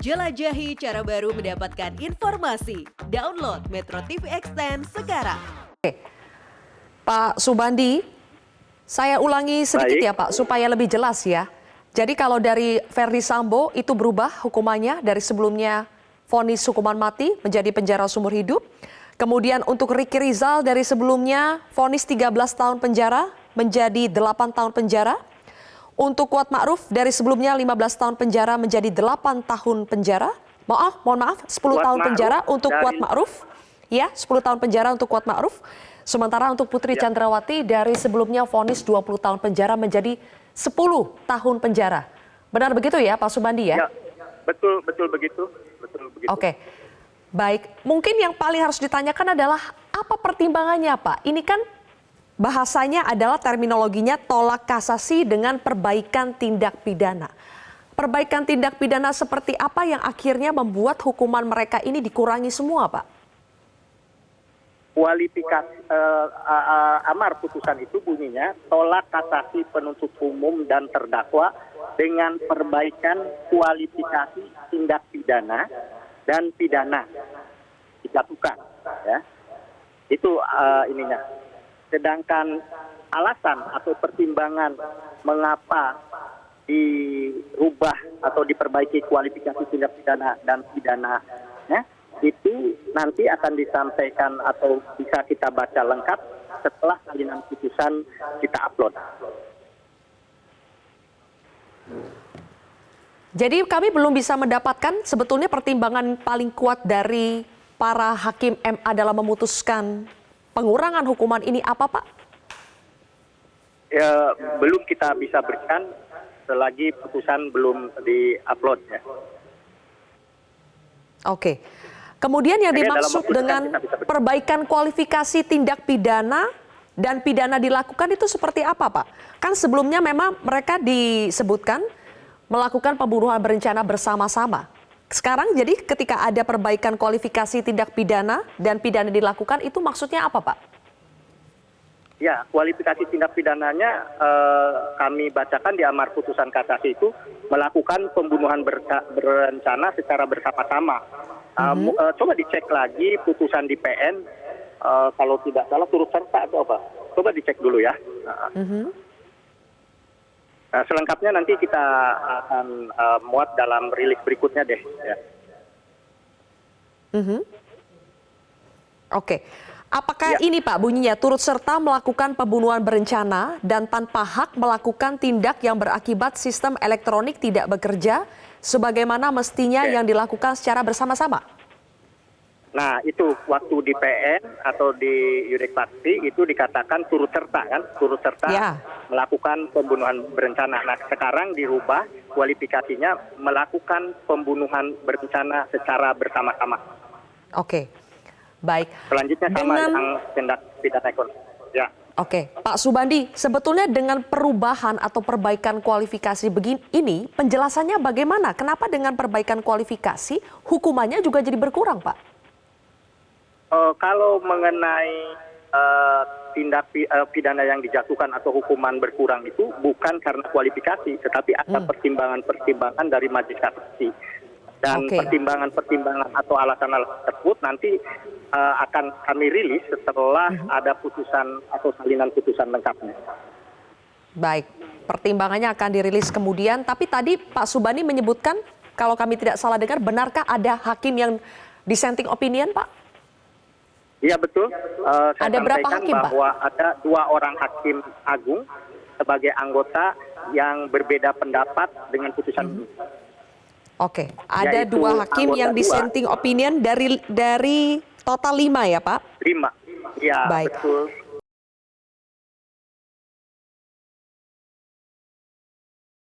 Jelajahi cara baru mendapatkan informasi. Download Metro TV Extend sekarang. Pak Subandi, saya ulangi sedikit ya Pak, supaya lebih jelas ya. Jadi kalau dari Verdi Sambo itu berubah hukumannya dari sebelumnya vonis hukuman mati menjadi penjara seumur hidup. Kemudian untuk Ricky Rizal dari sebelumnya vonis 13 tahun penjara menjadi 8 tahun penjara. Untuk Kuat Ma'ruf dari sebelumnya 15 tahun penjara menjadi 8 tahun penjara. Mohon maaf, 10 tahun penjara untuk Kuat Ma'ruf. Ya, 10 tahun penjara untuk Kuat Ma'ruf. Sementara untuk Putri Chandrawati dari sebelumnya vonis 20 tahun penjara menjadi 10 tahun penjara. Benar begitu ya Pak Subandi ya? Ya, betul begitu. Oke. Baik, mungkin yang paling harus ditanyakan adalah apa pertimbangannya Pak? Ini kan bahasanya adalah terminologinya tolak kasasi dengan perbaikan tindak pidana. Perbaikan tindak pidana seperti apa yang akhirnya membuat hukuman mereka ini dikurangi semua Pak? Kualifikasi amar putusan itu bunyinya tolak kasasi penuntut umum dan terdakwa dengan perbaikan kualifikasi tindak pidana dan pidana dijatuhkan, ya. Itu ininya. Sedangkan alasan atau pertimbangan mengapa dirubah atau diperbaiki kualifikasi tindak pidana dan pidananya itu nanti akan disampaikan atau bisa kita baca lengkap setelah salinan putusan kita upload. Jadi kami belum bisa mendapatkan sebetulnya pertimbangan paling kuat dari para hakim MA dalam memutuskan pengurangan hukuman ini apa Pak? Ya, belum kita bisa berikan selagi putusan belum di-upload ya. Oke. Kemudian yang dimaksud dengan perbaikan kualifikasi tindak pidana dan pidana dilakukan itu seperti apa Pak? Kan sebelumnya memang mereka disebutkan melakukan pembunuhan berencana bersama-sama. Sekarang jadi ketika ada perbaikan kualifikasi tindak pidana dan pidana dilakukan itu maksudnya apa Pak? Ya, kualifikasi tindak pidananya kami bacakan di amar putusan kasasi itu melakukan pembunuhan berencana secara bersama-sama. Coba dicek lagi putusan di PN, kalau tidak salah turut serta atau apa. Coba dicek dulu ya. Nah, selengkapnya nanti kita akan muat dalam rilis berikutnya deh. Ya. Oke. Apakah ini Pak bunyinya turut serta melakukan pembunuhan berencana dan tanpa hak melakukan tindak yang berakibat sistem elektronik tidak bekerja sebagaimana mestinya yang dilakukan secara bersama-sama? Nah itu waktu di PN atau di yurik fakti itu dikatakan turut serta kan, turut serta melakukan pembunuhan berencana. Nah sekarang dirubah kualifikasinya melakukan pembunuhan berencana secara bersama-sama. Oke. Baik. Selanjutnya sama dengan tindak pidana ekonomi. Ya. Oke, Pak Subandi, sebetulnya dengan perubahan atau perbaikan kualifikasi begini ini penjelasannya bagaimana? Kenapa dengan perbaikan kualifikasi hukumannya juga jadi berkurang, Pak? Kalau mengenai tindak pidana yang dijatuhkan atau hukuman berkurang itu bukan karena kualifikasi, tetapi ada pertimbangan-pertimbangan dari majelis kasasi. Dan pertimbangan-pertimbangan atau alasan-alasan tersebut nanti akan kami rilis setelah ada putusan atau salinan putusan lengkapnya. Baik, pertimbangannya akan dirilis kemudian. Tapi tadi Pak Subandi menyebutkan, kalau kami tidak salah dengar, benarkah ada hakim yang dissenting opinion, Pak? Iya betul. Saya ada berapa hakim, bahwa Pak? Ada 2 orang hakim agung sebagai anggota yang berbeda pendapat dengan putusan ini. Oke, ada 2 hakim yang dissenting opinion dari total 5 ya Pak? 5, ya. Baik. Betul.